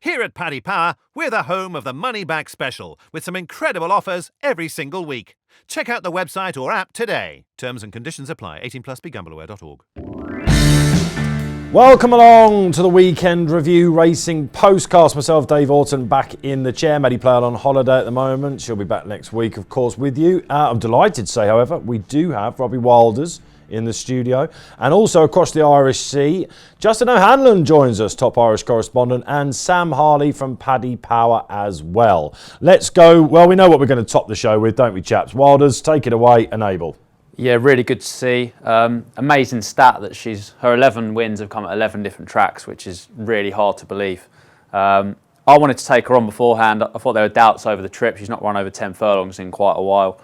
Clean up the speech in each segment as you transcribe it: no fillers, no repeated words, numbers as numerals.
Here at Paddy Power, we're the home of the Money Back Special, with some incredible offers every single week. Check out the website or app today. Terms and conditions apply. 18 plus, begambleaware.org. Welcome along to the Weekend Review Racing Postcast. Myself, Dave Orton, back in the chair. Maddie Plough on holiday at the moment. She'll be back next week, of course, with you. I'm delighted to say, however, we do have Robbie Wilders in the studio, and also across the Irish Sea, Justin O'Hanlon joins us, top Irish correspondent, and Sam Harley from Paddy Power as well. Let's go. Well, we know what we're going to top the show with, don't we, chaps? Wilders, take it away, Enable. Yeah, really good to see. Amazing stat that her 11 wins have come at 11 different tracks, which is really hard to believe. I wanted to take her on beforehand. I thought there were doubts over the trip. She's not run over 10 furlongs in quite a while.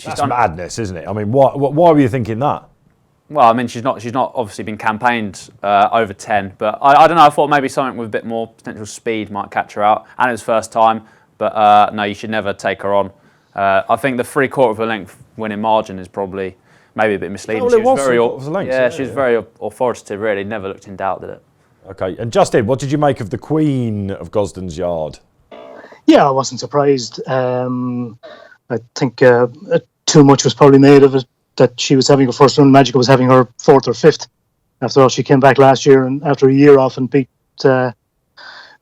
That's madness, isn't it? I mean, why were you thinking that? Well, I mean, she's not obviously been campaigned over 10, but I don't know. I thought maybe something with a bit more potential speed might catch her out, and it was first time. But no, you should never take her on. I think the 3/4 of a length winning margin is probably maybe a bit misleading. Well, She was very authoritative. Really, never looked in doubt, did it? Okay, and Justin, what did you make of the Queen of Gosden's Yard? Yeah, I wasn't surprised. I think too much was probably made of it, that she was having her first run. Magical was having her 4th or 5th. After all, she came back last year and after a year off and beat the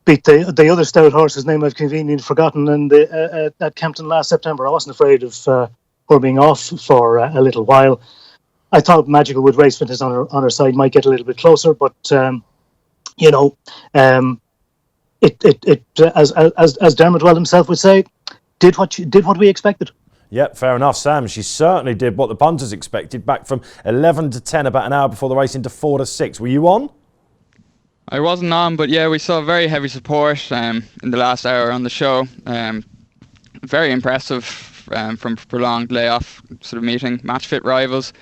other stout horse, whose name I've conveniently forgotten, and at Kempton last September. I wasn't afraid of her being off for a little while. I thought Magical, with race fitness on her side, might get a little bit closer, but as Dermot Well himself would say, did what we expected. Yep, fair enough, Sam. She certainly did what the punters expected, back from 11 to 10 about an hour before the race into 4 to 6. Were you on? I wasn't on, but yeah, we saw very heavy support in the last hour on the show. Very impressive from prolonged layoff, sort of meeting match-fit rivals.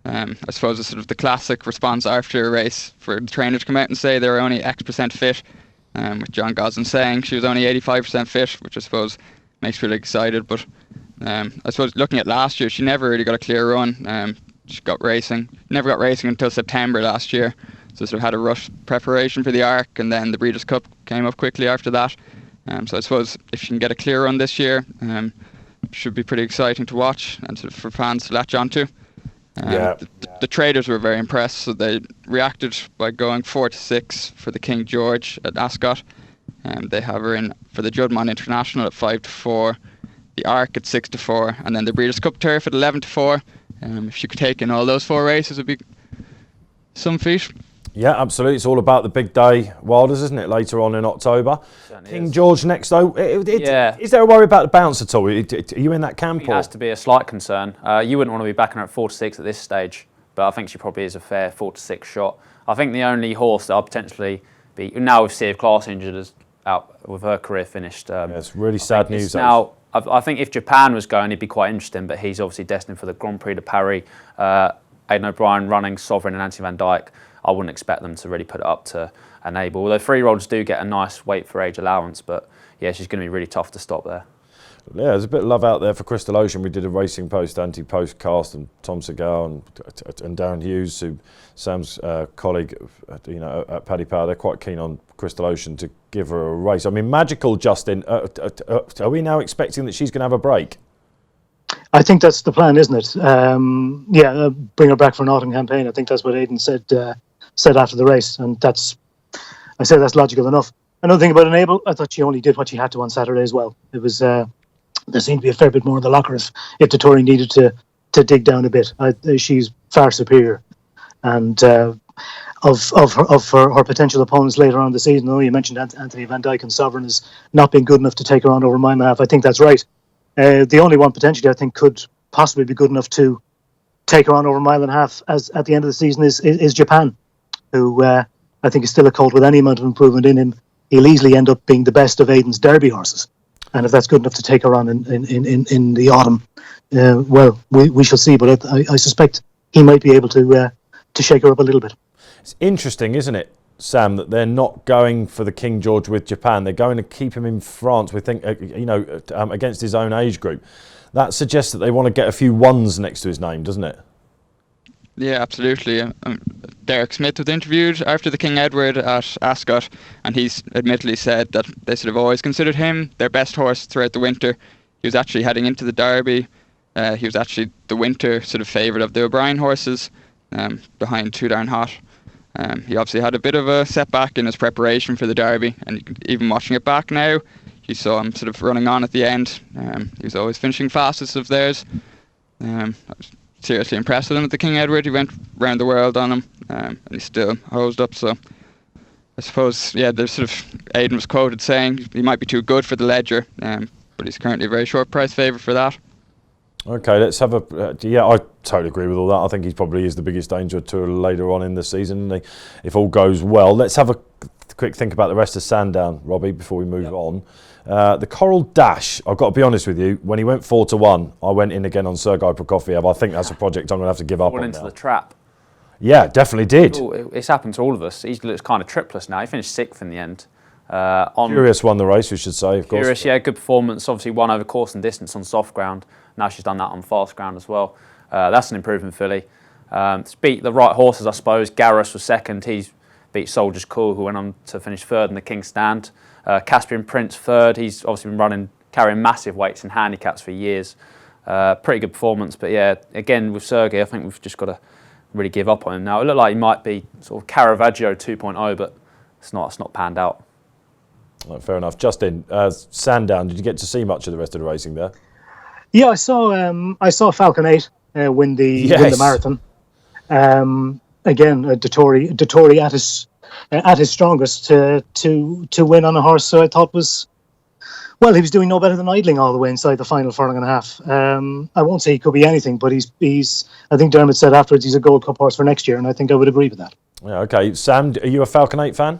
I suppose it's sort of the classic response after a race for the trainer to come out and say they were only X% fit, with John Gosden saying she was only 85% fit, which I suppose makes me really excited. But I suppose looking at last year, she never really got a clear run. She never got racing until September last year. So sort of had a rush preparation for the Arc, and then the Breeders' Cup came up quickly after that. So I suppose if she can get a clear run this year, should be pretty exciting to watch and sort of for fans to latch onto. The traders were very impressed, so they reacted by going 4 to 6 for the King George at Ascot. They have her in for the Juddmonte International at 5 to 4, the Arc at 6 to 4, and then the Breeders' Cup Turf at 11 to 4. If she could take in all those 4 races, it would be some feat. Yeah, absolutely. It's all about the big day, Wilders, isn't it? Later on in October. King George next, though. Is there a worry about the bounce at all? Are you in that camp? It has to be a slight concern. You wouldn't want to be backing her at 4 to 6 at this stage, but I think she probably is a fair 4 to 6 shot. I think the only horse that I'll potentially be, now with Sea of Class injured, is out with her career finished. It's really sad news. Now, I think if Japan was going, it'd be quite interesting, but he's obviously destined for the Grand Prix de Paris. Aidan O'Brien running Sovereign and Nancy Van Dyke. I wouldn't expect them to really put it up to Enable. Although 3-year-olds do get a nice weight for age allowance, but yeah, she's going to be really tough to stop there. Yeah, there's a bit of love out there for Crystal Ocean. We did a Racing Post anti-postcast, and Tom Segal and Darren Hughes, who Sam's colleague, at Paddy Power, they're quite keen on Crystal Ocean to give her a race. I mean, Magical, Justin, are we now expecting that she's going to have a break? I think that's the plan, isn't it? Bring her back for an autumn campaign. I think that's what Aidan said after the race, and that's logical enough. Another thing about Enable, I thought she only did what she had to on Saturday as well. It was there seemed to be a fair bit more in the locker if the touring needed to dig down a bit. She's far superior, and of her potential opponents later on in the season. You mentioned Anthony Van Dyke and Sovereign as not being good enough to take her on over a mile and a half. I think that's right. The only one potentially I think could possibly be good enough to take her on over a mile and a half as at the end of the season is Japan, who I think is still a colt with any amount of improvement in him. He'll easily end up being the best of Aidan's Derby horses, and if that's good enough to take her on in the autumn, we shall see. But I suspect he might be able to shake her up a little bit. It's interesting, isn't it, Sam, that they're not going for the King George with Japan. They're going to keep him in France, we think, against his own age group. That suggests that they want to get a few ones next to his name, doesn't it? Yeah, absolutely. Derek Smith was interviewed after the King Edward at Ascot, and he's admittedly said that they sort of always considered him their best horse throughout the winter. He was actually heading into the Derby. He was actually the winter sort of favourite of the O'Brien horses, behind Too Darn Hot. He obviously had a bit of a setback in his preparation for the Derby, and even watching it back now, you saw him sort of running on at the end. He was always finishing fastest of theirs. I was seriously impressed with him at the King Edward. He went round the world on him, and he still hosed up. So I suppose, yeah, there's sort of, Aidan was quoted saying he might be too good for the Ledger, but he's currently a very short price favourite for that. Okay, let's have a... yeah, I totally agree with all that. I think he probably is the biggest danger to later on in the season, if all goes well. Let's have a quick think about the rest of Sandown, Robbie, before we move on. The Coral Dash, I've got to be honest with you, when he went 4-1, I went in again on Sergei Prokofiev. I think that's a project I'm going to have to give up on into now. the trap. Yeah, definitely did. It's happened to all of us. He looks kind of tripless now. He finished 6th in the end. Curious won the race, we should say, of course. Curious, yeah, good performance. Obviously won over course and distance on soft ground. Now she's done that on fast ground as well. That's an improvement filly. Beat the right horses, I suppose. Garrus was 2nd. He's beat Soldier's Cool, who went on to finish 3rd in the King's Stand. Caspian Prince 3rd. He's obviously been carrying massive weights in handicaps for years. Pretty good performance, but yeah, again with Sergei, I think we've just got to really give up on him now. It looked like he might be sort of Caravaggio 2.0, but it's not panned out. Fair enough. Justin, Sandown, did you get to see much of the rest of the racing there? Yeah, I saw Falcon 8 win the marathon. Again, Dettori at his strongest to win on a horse. So I thought he was doing no better than idling all the way inside the final furlong and a half. I won't say he could be anything, but he's. I think Dermot said afterwards he's a Gold Cup horse for next year, and I think I would agree with that. Yeah. Okay, Sam, are you a Falcon 8 fan?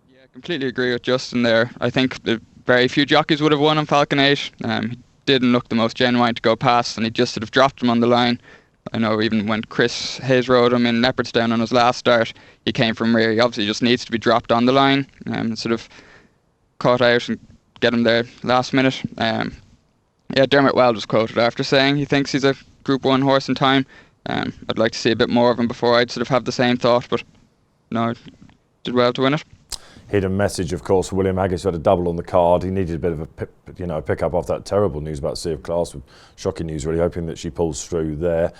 Yeah, completely agree with Justin there. I think very few jockeys would have won on Falcon 8. He didn't look the most genuine to go past, and he just sort of dropped him on the line. I know even when Chris Hayes rode him in Leopardstown on his last start, he came from rear. He obviously just needs to be dropped on the line and sort of caught out and get him there last minute. Yeah, Dermot Weld was quoted after saying he thinks he's a Group 1 horse in time. I'd like to see a bit more of him before I'd sort of have the same thought, but no, did well to win it. Hidden message, of course, for William Haggis, who had a double on the card. He needed a bit of a pick up off that terrible news about Sea of Class. Shocking news, really, hoping that she pulls through there.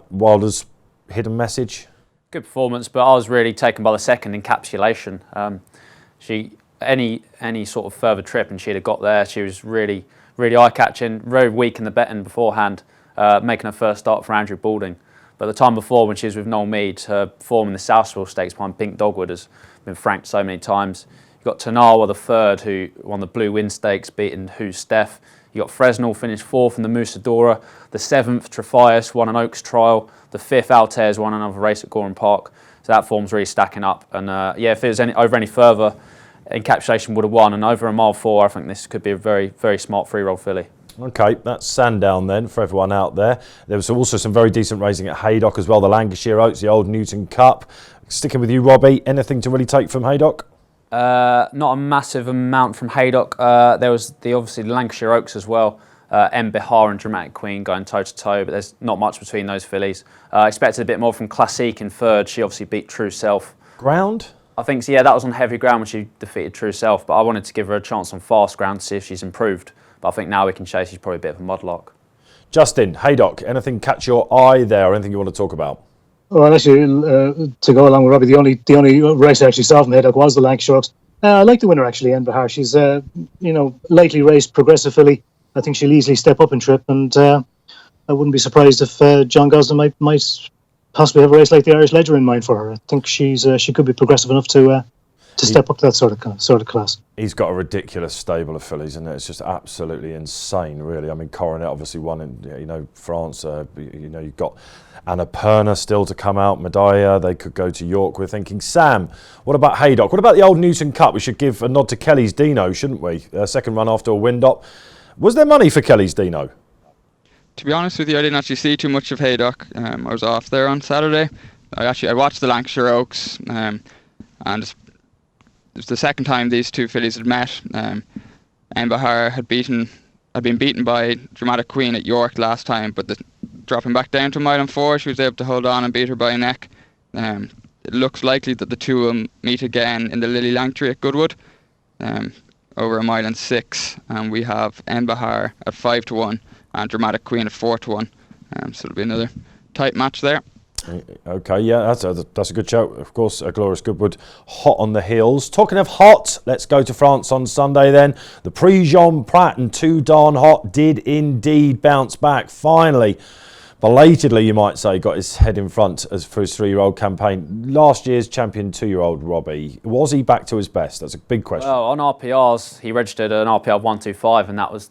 Wilder's hidden message? Good performance, but I was really taken by the second encapsulation. Any sort of further trip and she'd have got there. She was really, really eye-catching, very weak in the betting beforehand, making her first start for Andrew Balding. But the time before, when she was with Noel Mead, her form in the Southwell Stakes behind Pink Dogwood has been franked so many times. You've got Tanawa the third, who won the Blue Wind Stakes, beating Who's Steph. You got Fresnel finished 4th in the Musadora. The 7th, Trefias, won an Oaks trial. The 5th, Altairs, won another race at Gorham Park. So that form's really stacking up. And if it was any further, encapsulation would have won. And over a mile 4, I think this could be a very, very smart free-roll filly. Okay, that's Sandown then for everyone out there. There was also some very decent racing at Haydock as well. The Lancashire Oaks, the Old Newton Cup. Sticking with you, Robbie, anything to really take from Haydock? Not a massive amount from Haydock. There was obviously the Lancashire Oaks as well. M. Bihar and Dramatic Queen going toe-to-toe, but there's not much between those fillies. Expected a bit more from Classique in third. She obviously beat True Self. Ground? I think so, yeah, that was on heavy ground when she defeated True Self, but I wanted to give her a chance on fast ground to see if she's improved. But I think now we can say she's probably a bit of a mudlark. Justin, Haydock, anything catch your eye there or anything you want to talk about? Well, actually, to go along with Robbie, the only race I actually saw from Haydock was the Lancashire Oaks. I like the winner, actually, M. Bihar. She's, lightly raced, progressive filly. I think she'll easily step up in trip, and I wouldn't be surprised if John Gosling might possibly have a race like the Irish Ledger in mind for her. I think she could be progressive enough to step up to that sort of class. He's got a ridiculous stable of fillies, and it's just absolutely insane, really. I mean, Coronet obviously won in France. You've got Annapurna still to come out. Medaya, they could go to York. We're thinking, Sam, what about Haydock? What about the Old Newton Cup? We should give a nod to Kelly's Dino, shouldn't we? Second run after a wind-up. Was there money for Kelly's Dino? To be honest with you, I didn't actually see too much of Haydock. I was off there on Saturday. I watched the Lancashire Oaks, and it was the second time these two fillies had met. M. Bihar had been beaten by Dramatic Queen at York last time, but the dropping back down to 1 mile and 4. She was able to hold on and beat her by a neck. It looks likely that the two will meet again in the Lily Langtry at Goodwood, over 1 mile and 6. And we have Embahar at 5-1 and Dramatic Queen at 4-1. So it'll be another tight match there. Okay, yeah, that's a good show. Of course, Glorious Goodwood hot on the heels. Talking of hot, let's go to France on Sunday then. The Prix Jean Prat and Too Darn Hot did indeed bounce back. Finally, belatedly you might say, got his head in front for his 3-year-old campaign. Last year's champion 2-year-old Robbie, was he back to his best? That's a big question. Well, on RPRs, he registered an RPR of 125, and that was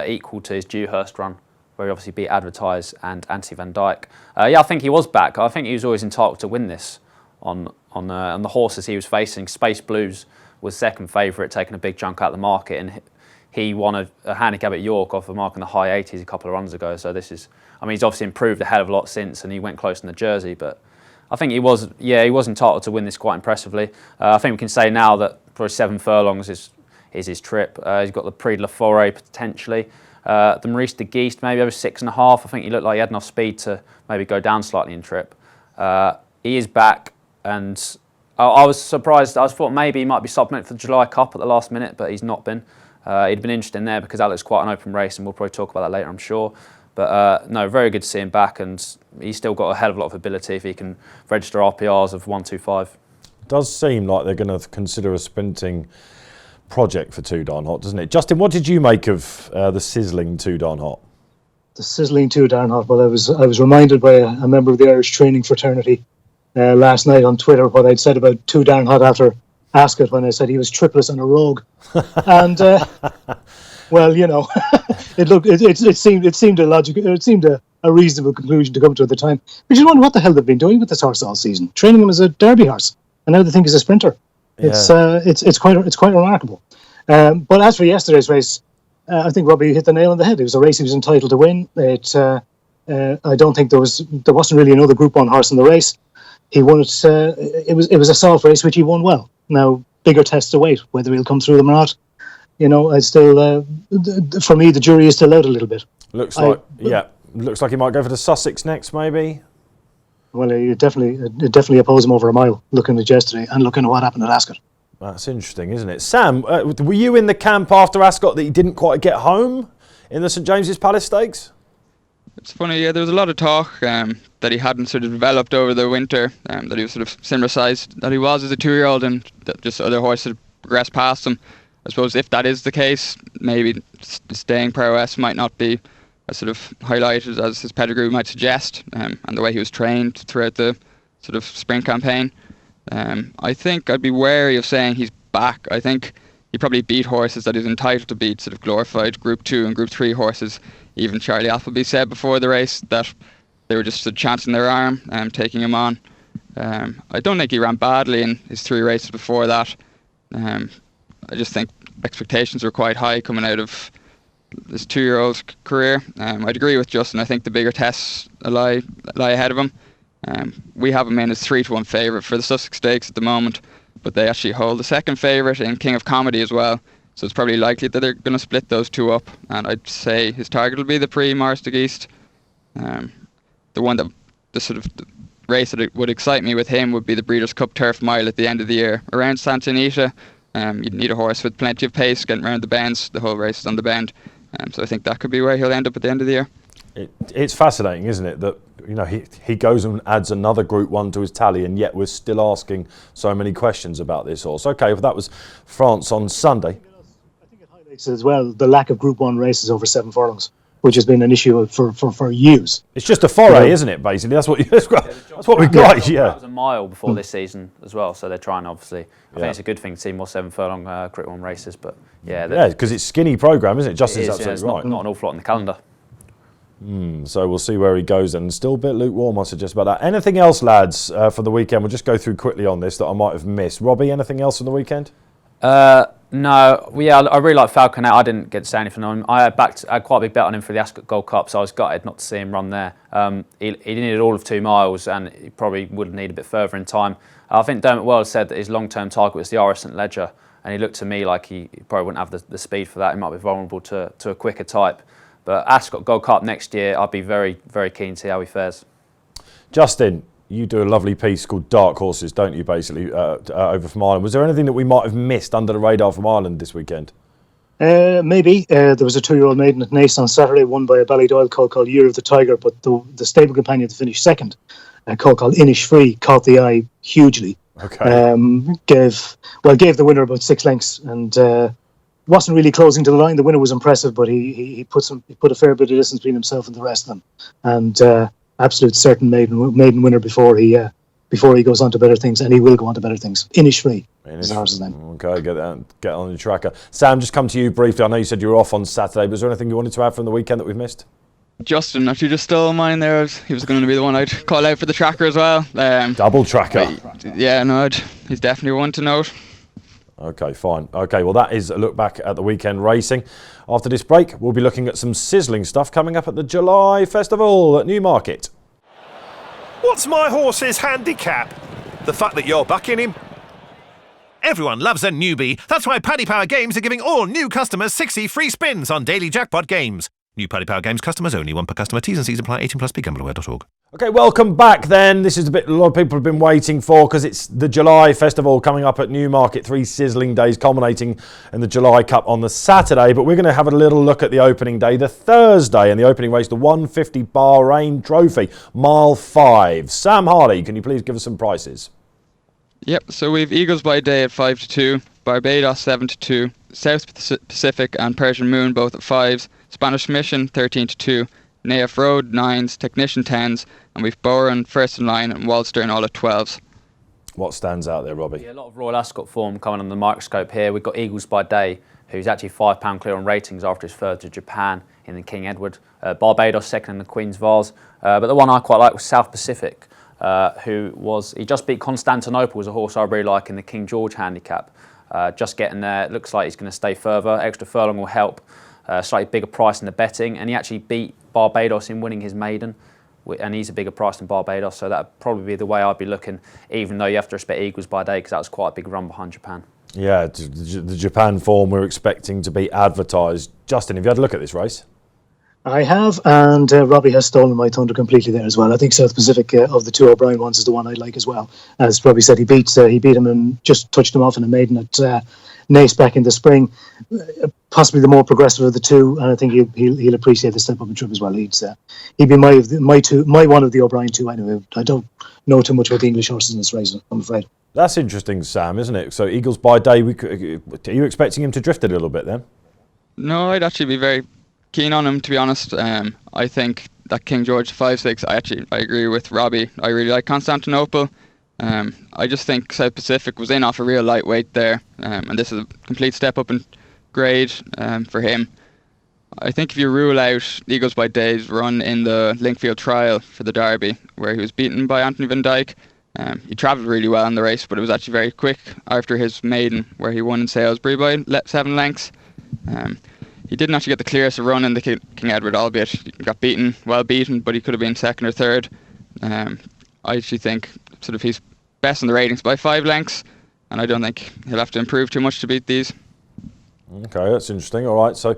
equal to his Dewhurst run, where he obviously beat Advertise and Anthony Van Dyke. I think he was back. I think he was always entitled to win this on the horses he was facing. Space Blues was second favourite, taking a big chunk out of the market, and he won a handicap at York off a mark in the high 80s a couple of runs ago. So he's obviously improved a hell of a lot since, and he went close in the Jersey. But I think he was entitled to win this quite impressively. I think we can say now that probably 7 furlongs is his trip. He's got the Prix de la Forêt potentially. The Maurice de Geest maybe over 6.5. I think he looked like he had enough speed to maybe go down slightly in trip. He is back, and I was surprised. I thought maybe he might be supplemented for the July Cup at the last minute, but he's not been. He'd been interested in there because that looks quite an open race, and we'll probably talk about that later, I'm sure. But no, very good to see him back, and he's still got a hell of a lot of ability if he can register RPRs of 125. Does seem like they're going to consider a sprinting project for Too Darn Hot, doesn't it? Justin, what did you make of the sizzling Too Darn Hot? The sizzling Too Darn Hot. Well, I was reminded by a member of the Irish training fraternity last night on Twitter what I'd said about Too Darn Hot after Ascot, when I said he was tripless and a rogue. And well, you know, it seemed a logical, it seemed a reasonable conclusion to come to at the time. But you wonder what the hell they've been doing with this horse all season, training him as a Derby horse, and now they think he's a sprinter. Yeah. It's quite remarkable. But as for yesterday's race, I think Robbie hit the nail on the head. It was a race he was entitled to win. I don't think there wasn't really another Group 1 horse in the race. He won it. It was a soft race which he won well. Now bigger tests await, whether he'll come through them or not. You know, I still, for me, the jury is still out a little bit. Looks like he might go for the Sussex next, maybe. Well, it definitely opposed him over a mile, looking at yesterday and looking at what happened at Ascot. That's interesting, isn't it? Sam, were you in the camp after Ascot that he didn't quite get home in the St James's Palace Stakes? It's funny, yeah, there was a lot of talk that he hadn't sort of developed over the winter, that he was sort of similar size that he was as a 2-year-old, and that just other horses progressed past him. I suppose if that is the case, maybe the staying prowess might not be as sort of highlighted as his pedigree might suggest, and the way he was trained throughout the sort of spring campaign. I think I'd be wary of saying he's back. I think he probably beat horses that he's entitled to beat, sort of glorified Group 2 and Group 3 horses. Even Charlie Appleby said before the race that they were just chancing their arm and taking him on. I don't think he ran badly in his 3 races before that. I just think expectations were quite high coming out of this 2-year-old's career. I'd agree with Justin. I think the bigger tests lie ahead of him. We have him in as 3-1 favourite for the Sussex Stakes at the moment, but they actually hold the second favourite in King of Comedy as well. So it's probably likely that they're going to split those two up. And I'd say his target will be the Prix Maurice de Geest. The one that the race that would excite me with him would be the Breeders' Cup Turf Mile at the end of the year around Santa Anita. You'd need a horse with plenty of pace getting around the bends. The whole race is on the bend. So I think that could be where he'll end up at the end of the year. It's fascinating, isn't it, that he goes and adds another Group 1 to his tally, and yet we're still asking so many questions about this horse. Okay, well, that was France on Sunday. I think it highlights as well the lack of Group 1 races over 7 furlongs, which has been an issue for years. It's just a foray, isn't it, basically? That's what we've got, yeah. That was a mile before this season as well, so they're trying, obviously. I think it's a good thing to see more 7 furlong Group 1 races, but yeah. Because it's skinny programme, isn't it? Justin's absolutely right. Not an awful lot in the calendar. So we'll see where he goes, and still a bit lukewarm, I suggest, about that. Anything else, lads, for the weekend? We'll just go through quickly on this that I might have missed. Robbie, anything else on the weekend? No. Yeah, I really like Falconet. I didn't get to say anything on him. I had quite a big bet on him for the Ascot Gold Cup, so I was gutted not to see him run there. He needed all of 2 miles, and he probably would need a bit further in time. I think Dermot Wells said that his long-term target was the RS St Ledger, and he looked to me like he probably wouldn't have the speed for that. He might be vulnerable to a quicker type. But Ascot Gold Cup next year, I'd be very, very keen to see how he fares. Justin, you do a lovely piece called Dark Horses, don't you, basically, over from Ireland. Was there anything that we might have missed under the radar from Ireland this weekend? Maybe. There was a 2-year-old maiden at Naas on Saturday, won by a Ballydoyle colt called Year of the Tiger, but the stable companion to finish second, a colt called Inish Free, caught the eye hugely. Okay. Gave the winner about 6 lengths and wasn't really closing to the line. The winner was impressive, but he put a fair bit of distance between himself and the rest of them. And absolute certain maiden winner before he goes on to better things, and he will go on to better things. Inish Free is the horse's name. Okay, get on your tracker. Sam, just come to you briefly. I know you said you were off on Saturday, but was there anything you wanted to add from the weekend that we've missed? Justin actually just stole mine there. He was going to be the one I'd call out for the tracker as well. Double tracker. He's definitely one to note. Okay, fine. Okay, well, that is a look back at the weekend racing. After this break, we'll be looking at some sizzling stuff coming up at the July Festival at Newmarket. What's my horse's handicap? The fact that you're backing him? Everyone loves a newbie. That's why Paddy Power Games are giving all new customers 60 free spins on daily jackpot games. New Paddy Power Games customers only, one per customer. T's and C's apply. 18+. BeGambleAware.org. Okay, welcome back then. This is the bit a lot of people have been waiting for because it's the July Festival coming up at Newmarket. 3 sizzling days culminating in the July Cup on the Saturday. But we're going to have a little look at the opening day, the Thursday, and the opening race, the 150 Bahrain Trophy, mile 5. Sam Harley, can you please give us some prices? Yep, so we've Eagles by Day at 5-2, Barbados 7-2, South Pacific and Persian Moon both at 5s, Spanish Mission 13-2, Naif Road 9s, Technician 10s, and we've Bowen first in line and Waldstern all at 12s. What stands out there, Robbie? Yeah, a lot of Royal Ascot form coming on the microscope here. We've got Eagles by Day, who's actually £5 clear on ratings after his third to Japan in the King Edward. Barbados second in the Queen's Vase. But the one I quite like was South Pacific, he just beat Constantinople, was a horse I really like in the King George handicap. Just getting there, it looks like he's going to stay further. Extra furlong will help. Slightly bigger price in the betting, and he actually beat Barbados in winning his maiden, and he's a bigger price than Barbados, so that'd probably be the way I'd be looking, even though you have to respect Eagles by Day because that was quite a big run behind Japan. Yeah, the Japan form we're expecting to be advertised. Justin, have you had a look at this race? I have, and Robbie has stolen my thunder completely there as well. I think South Pacific of the 2 O'Brien ones is the one I like as well. As Robbie said, he beat him and just touched him off in a maiden at Naas back in the spring. Possibly the more progressive of the 2, and I think he'll appreciate the step up in trip as well. He'd be my one of the O'Brien 2 anyway. I don't know too much about the English horses in this race, I'm afraid. That's interesting, Sam, isn't it? So Eagles by Day, are you expecting him to drift a little bit then? No, I'd actually be very keen on him, to be honest. I think that King George 5-6, I agree with Robbie. I really like Constantinople. I just think South Pacific was in off a real lightweight there, and this is a complete step up in grade for him. I think if you rule out Eagles by Day's run in the Linkfield Trial for the Derby, where he was beaten by Anthony Van Dyke, he travelled really well in the race, but it was actually very quick after his maiden, where he won in Salisbury by 7 lengths. He didn't actually get the clearest run in the King Edward, albeit he got well beaten, but he could have been second or third. I actually think sort of he's best in the ratings by 5 lengths, and I don't think he'll have to improve too much to beat these. Okay, that's interesting. All right, so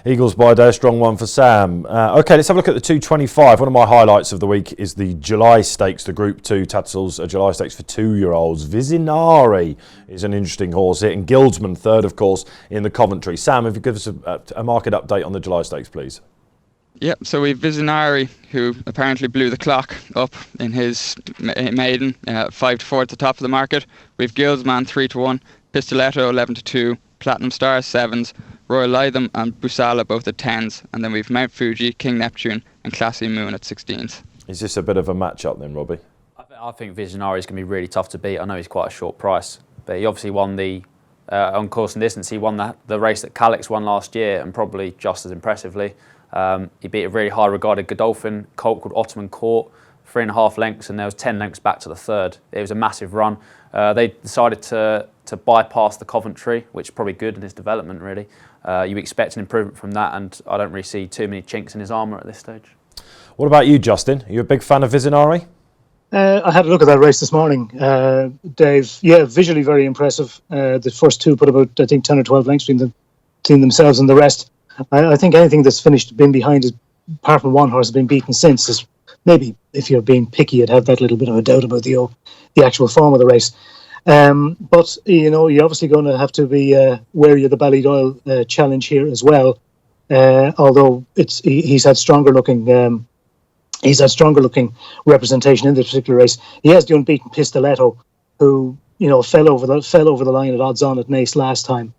Eagles by Day, a strong one for Sam. Okay, let's have a look at the 225. One of my highlights of the week is the July Stakes, the Group 2 Tatzel's July Stakes for 2-year-olds. Visinari is an interesting horse here, and Guildsman third, of course, in the Coventry. Sam, if you give us a market update on the July Stakes, please. Yep, so we've Visinari, who apparently blew the clock up in his maiden, 5-4 at the top of the market. We've Guildsman 3-1, Pistoletto 11-2, Platinum Star 7s, Royal Lytham and Busala both at 10s, and then we've Mount Fuji, King Neptune and Classy Moon at 16s. Is this a bit of a match-up then, Robbie? I think Visionary is going to be really tough to beat. I know he's quite a short price, but he obviously won the on course and distance. He won the race that Calix won last year, and probably just as impressively. He beat a really high-regarded Godolphin colt called Ottoman Court, 3.5 lengths, and there was 10 lengths back to the third. It was a massive run. They decided to bypass the Coventry, which is probably good in his development, really. You expect an improvement from that, and I don't really see too many chinks in his armour at this stage. What about you, Justin? Are you a big fan of Visinari? I had a look at that race this morning, Dave. Yeah, visually very impressive. The first 2 put about, I think, 10 or 12 lengths between themselves and the rest. I think anything that's been behind, apart from one horse, has been beaten since. Is maybe, if you're being picky, you'd have that little bit of a doubt about the actual form of the race. But you're obviously going to have to be wary of the Ballydoyle challenge here as well. Although he's had stronger looking representation in this particular race. He has the unbeaten Pistoletto, who fell over the line at odds on at Naas last time.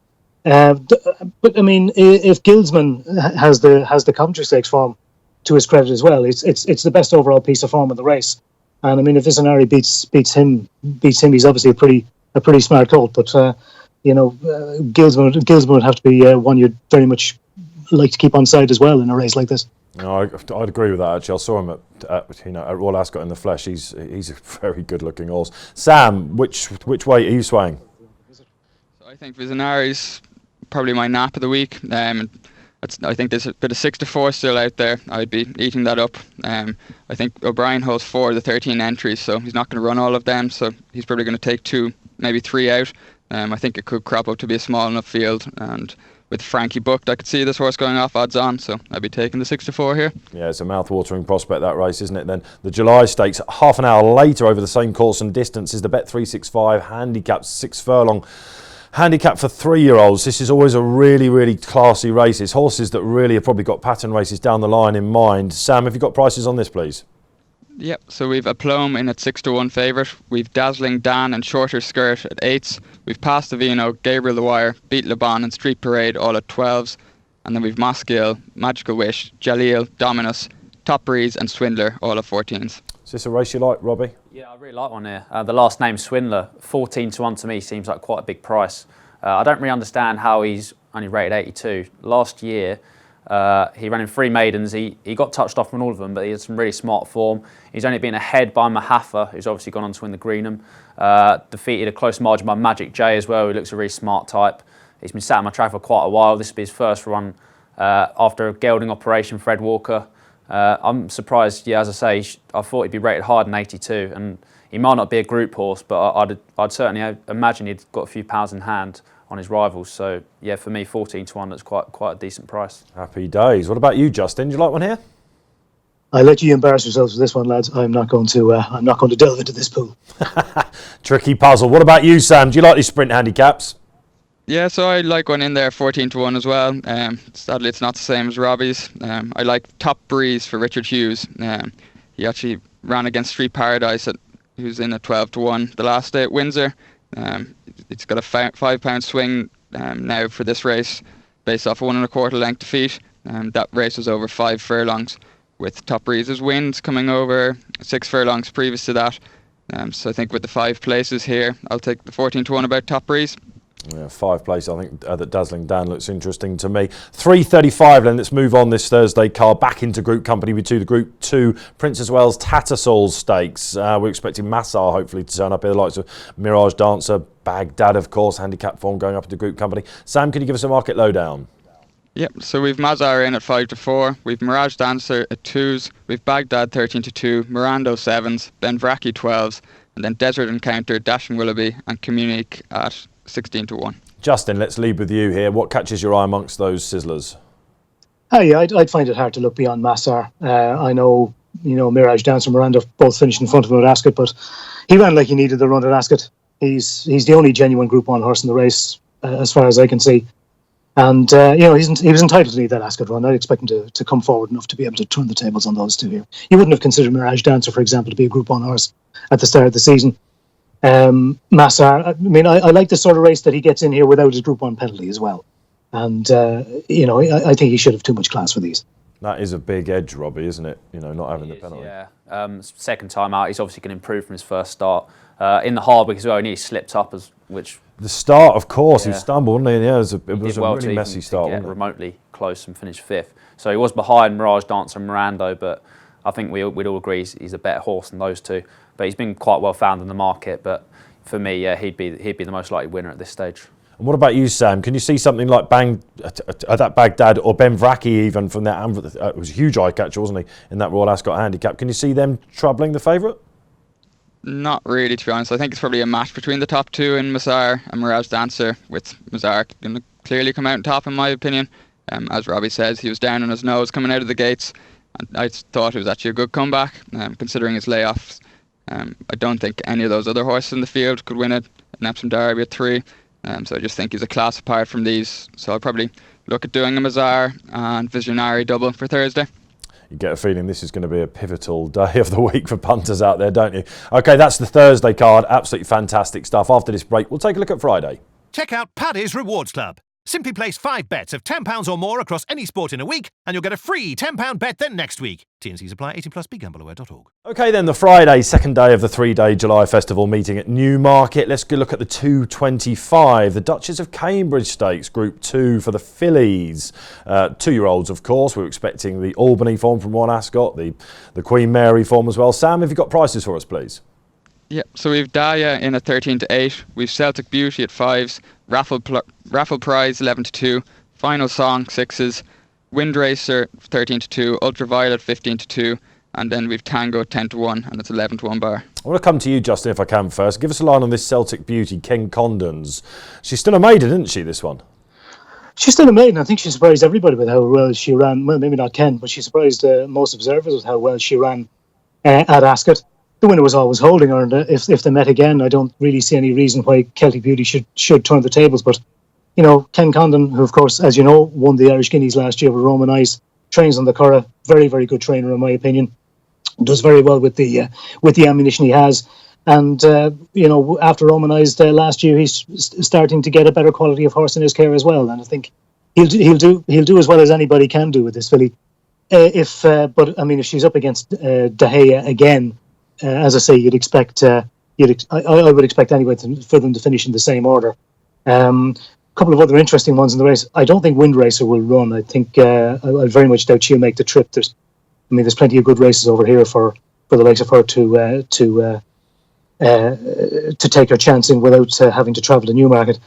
But I mean, if Gilsman has the Coventry Stakes form to his credit as well, it's the best overall piece of form in the race. And I mean, if Visionary beats him, he's obviously a pretty smart colt. But Gilsman would have to be one you'd very much like to keep on side as well in a race like this. No, I'd agree with that. Actually, I saw him at Royal Ascot in the flesh. He's a very good looking horse. Sam, which way are you swaying? So I think Visionary's probably my nap of the week. I think there's a bit of 6-4 still out there. I'd be eating that up. I think O'Brien holds 4 of the 13 entries, so he's not going to run all of them. So he's probably going to take 2, maybe 3 out. I think it could crop up to be a small enough field, and with Frankie booked, I could see this horse going off odds on, so I'd be taking the 6-4 here. Yeah, it's a mouth-watering prospect, that race, isn't it? Then the July Stakes, half an hour later over the same course and distance, is the Bet365 handicap 6 furlong. Handicap for 3-year-olds. This is always a really, really classy race. It's horses that really have probably got pattern races down the line in mind. Sam, have you got prices on this, please? Yep, so we've Aplome in at 6-1 favourite. We've Dazzling Dan and Shorter Skirt at 8s. We've Pastavino, Gabriel the Wire, Beat Le Bon and Street Parade all at 12s. And then we've Moskill, Magical Wish, Jaleel, Dominus, Top Breeze and Swindler all at 14s. Is this a race you like, Robbie? Yeah, I really like one here. The last name, Swindler, 14-1 to me seems like quite a big price. I don't really understand how he's only rated 82. Last year, he ran in 3 maidens. He got touched off on all of them, but he had some really smart form. He's only been ahead by Mahafa, who's obviously gone on to win the Greenham. Defeated a close margin by Magic J as well, who looks a really smart type. He's been sat on my track for quite a while. This will be his first run after a gelding operation, Fred Walker. I'm surprised, yeah, as I say, I thought he'd be rated higher than 82, and he might not be a group horse, but I'd certainly imagine he'd got a few pounds in hand on his rivals. So yeah, for me, 14-1, that's quite a decent price. Happy days. What about you, Justin? Do you like one here? I'll let you embarrass yourselves with this one, lads. I'm not going to delve into this pool. Tricky puzzle. What about you, Sam? Do you like these sprint handicaps? Yeah, so I like one in there, 14-1 as well. Sadly, it's not the same as Robbie's. I like Top Breeze for Richard Hughes. He actually ran against Street Paradise, who's in at 12-1 the last day at Windsor. It's got a £5 swing now for this race, based off a 1 1/4 length defeat. That race was over 5 furlongs, with Top Breeze's wins coming over 6 furlongs previous to that. So I think with the 5 places here, I'll take the 14-1 about Top Breeze. Yeah, 5 places. I think that Dazzling Dan looks interesting to me. 3:35 then. Let's move on this Thursday card back into Group Company with 2. The Group 2 Princess Wales Tattersall Stakes. We're expecting Massar hopefully to turn up here. The likes of Mirage Dancer, Baghdad of course, handicap form going up into Group Company. Sam, can you give us a market lowdown? Yep, so we've Mazar in at 5-4, we've Mirage Dancer at 2s, we've Baghdad 13-2, Mirando 7s, Ben Vraki 12s, and then Desert Encounter, Dashing Willoughby and Communique at 16-1. Justin, let's lead with you here. What catches your eye amongst those sizzlers? Yeah, I'd find it hard to look beyond Massar. I know, Mirage Dancer and Miranda both finished in front of him at Ascot, but he ran like he needed the run at Ascot. He's the only genuine Group 1 horse in the race, as far as I can see. And, he was entitled to need that Ascot run. I'd expect him to come forward enough to be able to turn the tables on those two here. You wouldn't have considered Mirage Dancer, for example, to be a Group 1 horse at the start of the season. Massar, I mean, I like the sort of race that he gets in here without his Group 1 penalty as well. And, I think he should have too much class for these. That is a big edge, Robbie, isn't it? Not having the penalty. Yeah. Second time out, he's obviously going to improve from his first start. In the Hardwick as well, he slipped up, The start, of course, he stumbled, wasn't he? Yeah, it was a well really messy start. Get remotely close and finish 5th. So he was behind Mirage Dancer and Mirando, but I think we'd all agree he's a better horse than those two. But he's been quite well found in the market. But for me, yeah, he'd be the most likely winner at this stage. And what about you, Sam? Can you see something like that Baghdad or Ben Vraki even from that? It was a huge eye catcher, wasn't he, in that Royal Ascot handicap? Can you see them troubling the favourite? Not really, to be honest. I think it's probably a match between the top 2 in Massar and Mirage Dancer, with Massar going to clearly come out on top, in my opinion. As Robbie says, he was down on his nose coming out of the gates, and I thought it was actually a good comeback, considering his layoffs. I don't think any of those other horses in the field could win it. An Epsom Derby at 3, so I just think he's a class apart from these. So I'll probably look at doing a Mazar and Visionary double for Thursday. You get a feeling this is going to be a pivotal day of the week for punters out there, don't you? OK, that's the Thursday card. Absolutely fantastic stuff. After this break, we'll take a look at Friday. Check out Paddy's Rewards Club. Simply place 5 bets of £10 or more across any sport in a week, and you'll get a free £10 bet then next week. T&Cs apply. 18+. BeGambleAware.org. OK, then the Friday, second day of the 3-day July Festival meeting at Newmarket. Let's go look at the 225. The Duchess of Cambridge Stakes, Group 2 for the fillies. 2-year-olds, of course. We're expecting the Albany form from Royal Ascot, the Queen Mary form as well. Sam, have you got prices for us, please? Yeah, so we've Daya in at 13-8. We've Celtic Beauty at 5s. Raffle Prize 11-2. Final Song 6s. Wind Racer 13-2. Ultraviolet 15-2. And then we've Tango 10-1, and it's 11-1 bar. I want to come to you, Justin, if I can first. Give us a line on this Celtic Beauty, Ken Condon's. She's still a maiden, isn't she, this one? She's still a maiden. I think she surprised everybody with how well she ran. Well, maybe not Ken, but she surprised most observers with how well she ran at Ascot. The winner was always holding her, and if they met again, I don't really see any reason why Celtic Beauty should turn the tables. But, you know, Ken Condon, who, of course, as you know, won the Irish Guineas last year with Roman Eyes, trains on the Curragh. Very, very good trainer, in my opinion. Does very well with the ammunition he has. And, you know, after Roman Eyes last year, he's starting to get a better quality of horse in his care as well. And I think he'll do as well as anybody can do with this filly. But I mean, if she's up against De Gea again, as I say, you'd expect. I would expect anyway for them to finish in the same order. A couple of other interesting ones in the race. I don't think Wind Racer will run. I think I very much doubt she'll make the trip. There's plenty of good races over here for the likes of her to take her chance in without having to travel to Newmarket.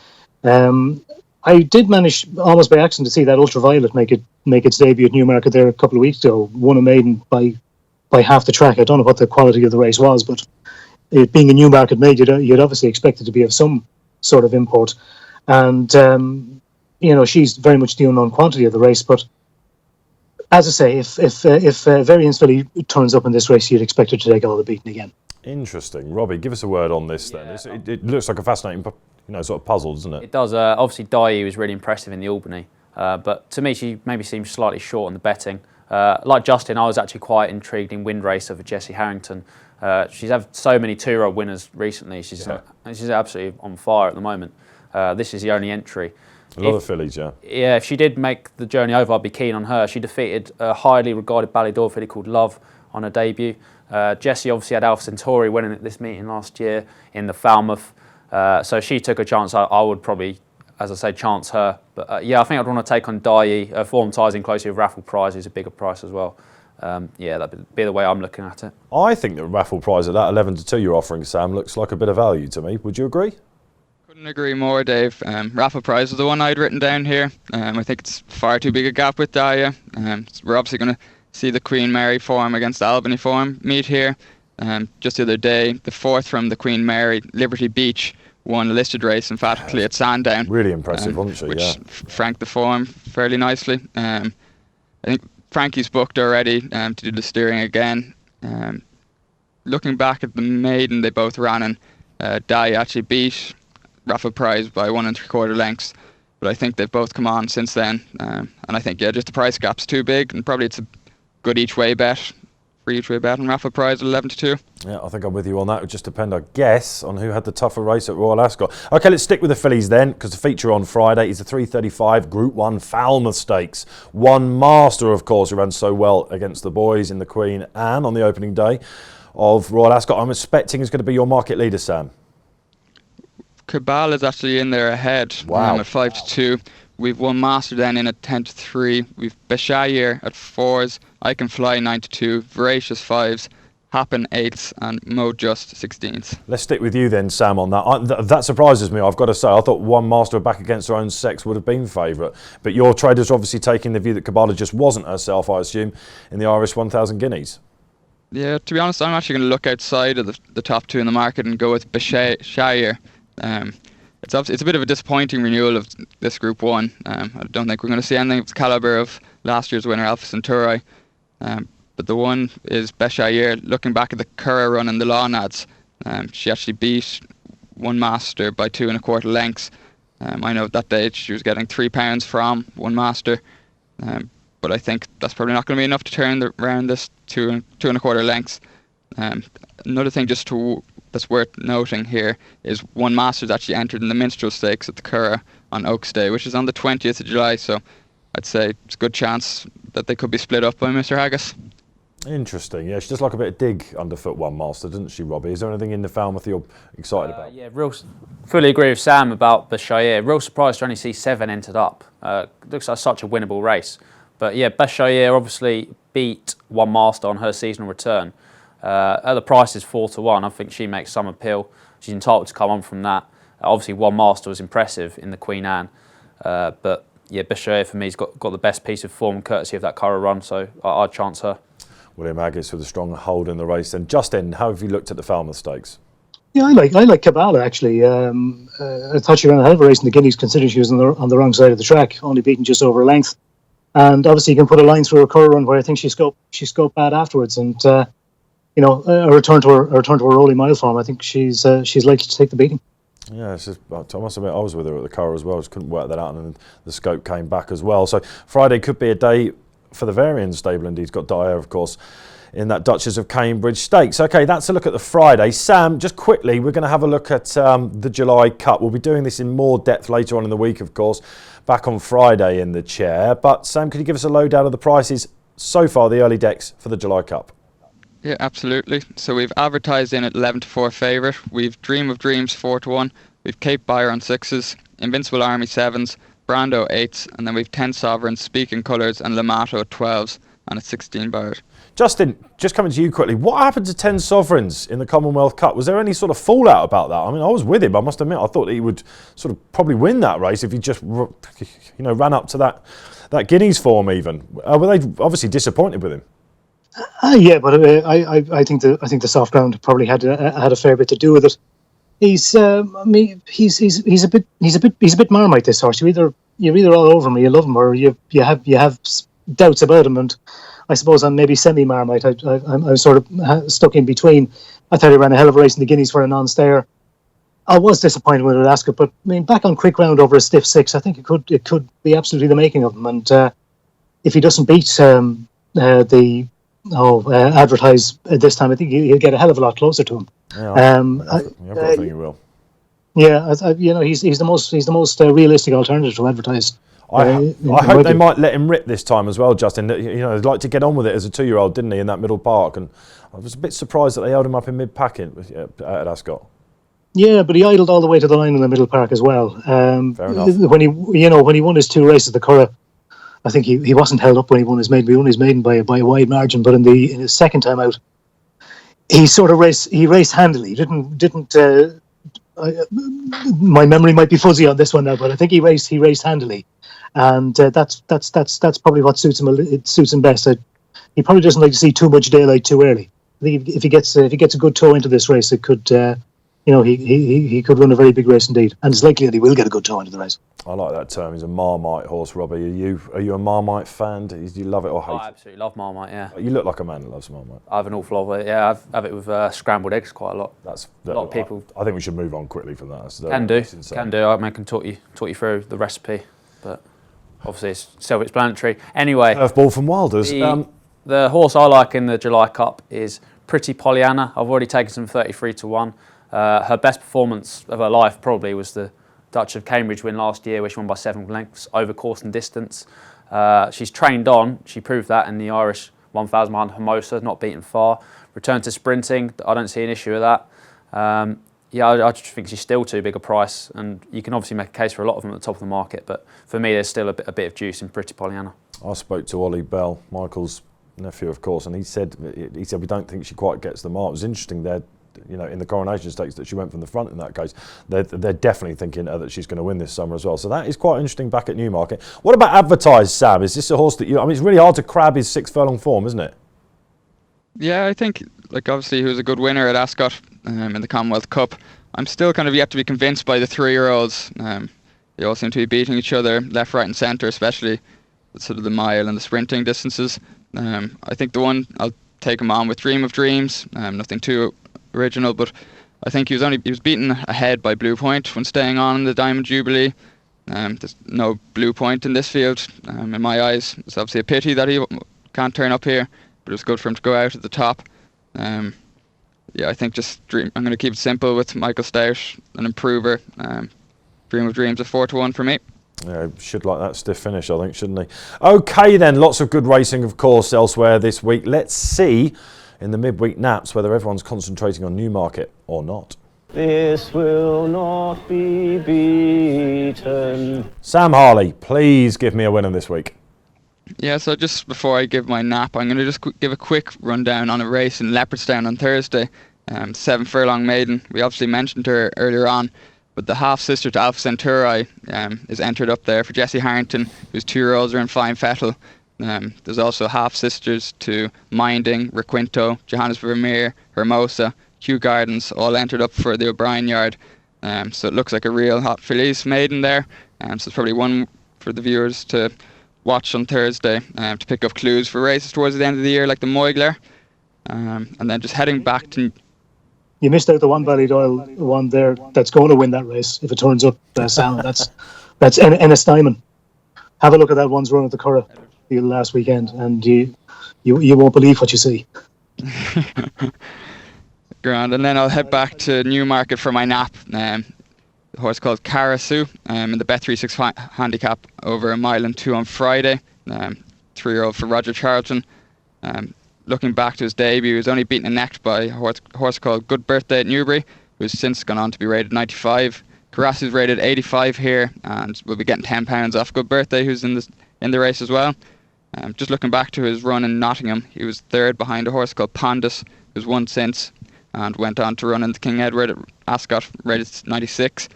I did manage almost by accident to see that Ultraviolet make its debut at Newmarket there a couple of weeks ago. Won a maiden by half the track. I don't know what the quality of the race was, but it being a Newmarket made, you'd obviously expect it to be of some sort of import. And you know, she's very much the unknown quantity of the race. But as I say, if Variance Filly turns up in this race, you'd expect her to take all the beating again. Interesting. Robbie, give us a word on this then. It looks like a fascinating, sort of puzzle, doesn't it? It does. Obviously, Dai was really impressive in the Albany, but to me, she maybe seems slightly short on the betting. Like Justin, I was actually quite intrigued in Wind Racer for Jessie Harrington. She's had so many 2-year-old winners recently. She's absolutely on fire at the moment. This is the only entry. A lot of fillies, yeah. Yeah, if she did make the journey over, I'd be keen on her. She defeated a highly regarded Ballydor filly called Love on her debut. Jessie obviously had Alpha Centauri winning at this meeting last year in the Falmouth. So she took a chance. I would probably, as I say, chance her. But I think I'd want to take on Dai. Form ties in closely with Raffle Prize, who's a bigger price as well. That'd be the way I'm looking at it. I think the Raffle Prize at that 11-2 you're offering, Sam, looks like a bit of value to me. Would you agree? Couldn't agree more, Dave. Raffle Prize is the one I'd written down here. I think it's far too big a gap with Daya. We're obviously going to see the Queen Mary form against the Albany form meet here. Just the other day, the fourth from the Queen Mary, Liberty Beach, won a listed race emphatically at Sandown. Really impressive, wasn't she? Which franked the form fairly nicely. I think Frankie's booked already to do the steering again. Looking back at the maiden, they both ran, and Dai actually beat Raffle Prize by 1 3/4 lengths. But I think they've both come on since then. And I think, just the price gap's too big, and probably it's a good each-way bet. Free each-way bet on Raffle Prize at 11-2. Yeah, I think I'm with you on that. It would just depend, I guess, on who had the tougher race at Royal Ascot. OK, let's stick with the fillies then, because the feature on Friday is the 3:35 Group 1 Falmouth Stakes. One Master, of course, who ran so well against the boys in the Queen Anne on the opening day of Royal Ascot. I'm expecting is going to be your market leader, Sam. Cabal is actually in there ahead. Wow. At 5-2. We've One Master then in at 10-3. We've Bashayir at 4s. I Can Fly 9-2. Voracious 5s. Happen 8s. And Mo Just 16s. Let's stick with you then, Sam, on that. That surprises me, I've got to say. I thought One Master back against her own sex would have been favourite. But your traders are obviously taking the view that Cabal just wasn't herself, I assume, in the Irish 1,000 guineas. Yeah, to be honest, I'm actually going to look outside of the top two in the market and go with Bashayir. it's a bit of a disappointing renewal of this Group 1. I don't think we're going to see anything of the calibre of last year's winner, Alpha Centauri. But the one is Beshair. Looking back at the Curra run in the Lawn Ads, she actually beat One Master by 2 1/4 lengths. I know at that date she was getting £3 from One Master, but I think that's probably not going to be enough to turn around this 2 1/4 lengths. Another thing that's worth noting here is One Master's actually entered in the Minstrel Stakes at the Curra on Oaks Day, which is on the 20th of July, so I'd say it's a good chance that they could be split up by Mr. Haggis. Interesting. Yeah, she does like a bit of dig underfoot One Master, doesn't she, Robbie? Is there anything in the Falmouth you're excited about? Yeah, fully agree with Sam about Beshair. Real surprised to only see 7 entered up. Looks like such a winnable race. But yeah, Beshair obviously beat One Master on her seasonal return. At the price is 4 to 1. I think she makes some appeal. She's entitled to come on from that. Obviously, One Master was impressive in the Queen Anne. But yeah, Beshair for me has got the best piece of form courtesy of that Curra run, so I'd chance her. William Haggis with a strong hold in the race. And Justin, how have you looked at the Falmouth Stakes? Yeah, I like Kabbalah actually. I thought she ran a hell of a race in the Guineas, considering she was on the wrong side of the track, only beaten just over a length. And obviously, you can put a line through her Curra run where I think she scoped bad afterwards, and a return to her rolling mile form. I think she's likely to take the beating. Yeah, I must admit I was with her at the Curra as well. Just couldn't work that out, and the scope came back as well. So Friday could be a day for the Varian stable. Indeed, got Dyer, of course, in that Duchess of Cambridge Stakes. Okay, that's a look at the Friday. Sam, just quickly, we're going to have a look at the July Cup. We'll be doing this in more depth later on in the week, of course, back on Friday in the chair. But Sam, could you give us a lowdown of the prices so far, the early decks for the July Cup? Yeah, absolutely. So we've advertised in at 11 to 4 favourite. We've Dream of Dreams 4 to 1. We've Cape Buyer on 6s, Invincible Army 7s, Brando 8s, and then we've 10 Sovereigns, Speaking Colours, and Lamato 12s, and a 16 Buyer. Justin, just coming to you quickly, what happened to 10 Sovereigns in the Commonwealth Cup? Was there any sort of fallout about that? I mean, I was with him, I must admit. I thought he would sort of probably win that race if he just, ran up to that Guineas form even. Were they obviously disappointed with him? Yeah, but I think the soft ground probably had a fair bit to do with it. He's a bit Marmite, this horse. You're either all over him, or you love him, or you have doubts about him. And I suppose I'm maybe semi-Marmite. I'm sort of stuck in between. I thought he ran a hell of a race in the Guineas for a non-stayer. I was disappointed with Alaska, but I mean, back on quick round over a stiff 6, I think it could be absolutely the making of him. And if he doesn't beat advertise at this time, I think he'll get a hell of a lot closer to him. Yeah, I've got a feeling he will. Yeah, he's the most realistic alternative to advertise. I hope they might let him rip this time as well, Justin. He'd like to get on with it as a 2-year-old, didn't he, in that middle park? And I was a bit surprised that they held him up in mid-pack at Ascot. Yeah, but he idled all the way to the line in the middle park as well. Fair enough. When he won his 2 races at the Curra, I think he wasn't held up when he won his maiden. He won his maiden by a wide margin, but in his second time out, he sort of raced handily. My memory might be fuzzy on this one now, but I think he raced handily, and that's probably what suits him. It suits him best. He probably doesn't like to see too much daylight too early. I think if he gets a good toe into this race, it could. He could run a very big race indeed, and it's likely that he will get a good toe into the race. I like that term. He's a Marmite horse, Robbie. Are you a Marmite fan? Do you love it or hate it? I absolutely love Marmite, yeah. You look like a man that loves Marmite. I have an awful lot of it, yeah. I have it with scrambled eggs quite a lot. A lot of people. I think we should move on quickly from that. Can do. I can talk you through the recipe, but obviously it's self-explanatory. Anyway, Curveball from Wilders. The horse I like in the July Cup is Pretty Pollyanna. I've already taken some 33 to 1. Her best performance of her life probably was the Duchess of Cambridge win last year, where she won by 7 lengths over course and distance. She's trained on. She proved that in the Irish 1,000 mile Hermosa, not beaten far. Returned to sprinting. I don't see an issue with that. I just think she's still too big a price, and you can obviously make a case for a lot of them at the top of the market. But for me, there's still a bit of juice in Pretty Pollyanna. I spoke to Ollie Bell, Michael's nephew, of course, and he said we don't think she quite gets the mark. It was interesting there. In the Coronation Stakes that she went from the front in that case, they're definitely thinking that she's going to win this summer as well. So that is quite interesting back at Newmarket. What about advertised, Sam? Is this a horse that it's really hard to crab his 6 furlong form, isn't it? Yeah, I think, obviously he was a good winner at Ascot in the Commonwealth Cup. I'm still kind of yet to be convinced by the 3-year-olds. They all seem to be beating each other, left, right and centre, especially sort of the mile and the sprinting distances. I think the one I'll take him on with Dream of Dreams, nothing too original, but I think he was beaten ahead by Blue Point when staying on in the Diamond Jubilee. There's no Blue Point in this field, in my eyes. It's obviously a pity that he can't turn up here, but it was good for him to go out at the top. I think I'm going to keep it simple with Michael Stout, an improver. Dream of Dreams, a 4-1 for me. Yeah, should like that stiff finish, I think, shouldn't he? Okay then, lots of good racing, of course, elsewhere this week. Let's see in the midweek naps whether everyone's concentrating on Newmarket or not. This will not be beaten. Sam Harley, please give me a winner this week. Yeah, so just before I give my nap, I'm going to just give a quick rundown on a race in Leopardstown on Thursday. 7 Furlong Maiden. We obviously mentioned her earlier on, but the half-sister to Alpha Centauri is entered up there for Jessie Harrington, whose 2-year-olds are in fine fettle. There's also half-sisters to Minding, Requinto, Johannes Vermeer, Hermosa, Kew Gardens, all entered up for the O'Brien yard. So it looks like a real hot fillies maiden there. So it's probably one for the viewers to watch on Thursday to pick up clues for races towards the end of the year, like the Moigler. And then just heading back to... You missed out the one Ballydoyle one there that's going to win that race if it turns up sound. That's Ennis Diamond. Have a look at that one's run at the Curragh last weekend, and you won't believe what you see. Grand, and then I'll head back to Newmarket for my nap. A horse called Karasu in the Bet36 handicap over 1.2 miles on Friday. 3-year-old for Roger Charlton. Looking back to his debut, he was only beaten and necked by a horse called Good Birthday at Newbury, who's since gone on to be rated 95. Karasu's rated 85 here, and we'll be getting £10 off Good Birthday, who's in the race as well. Just looking back to his run in Nottingham, he was third behind a horse called Pondus, who's won since, and went on to run in the King Edward at Ascot, rated 96,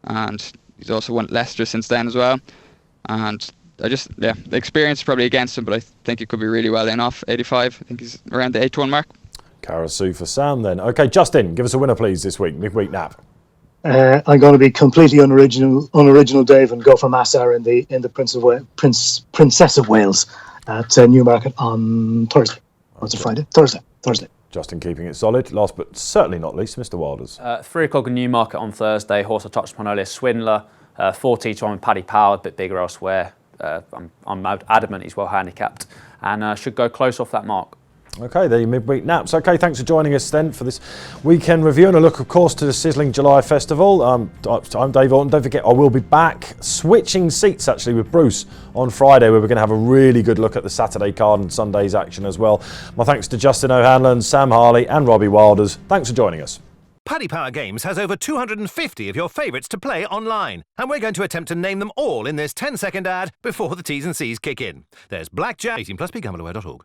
and he's also won at Leicester since then as well. And the experience is probably against him, but I think he could be really well in off 85. I think he's around the 8-1 mark. Karasu for Sam then. Okay, Justin, give us a winner please this week, midweek nap. I'm going to be completely unoriginal, Dave, and go for Massar in the Princess of Wales at Newmarket on Thursday. Or it's a Friday? Thursday. Justin keeping it solid. Last but certainly not least, Mr. Wilders. 3 o'clock in Newmarket on Thursday. Horse I touched upon earlier, Swindler. 4-1 with Paddy Power, a bit bigger elsewhere. I'm adamant he's well handicapped and should go close off that mark. Okay, the midweek naps. Okay, thanks for joining us then for this weekend review and a look, of course, to the sizzling July festival. I'm Dave Orton. Don't forget, I will be back switching seats actually with Bruce on Friday, where we're going to have a really good look at the Saturday card and Sunday's action as well. My thanks to Justin O'Hanlon, Sam Harley and Robbie Wilders. Thanks for joining us. Paddy Power Games has over 250 of your favourites to play online, and we're going to attempt to name them all in this 10-second ad before the T's and C's kick in. There's Blackjack, 18+, begambleaware.org.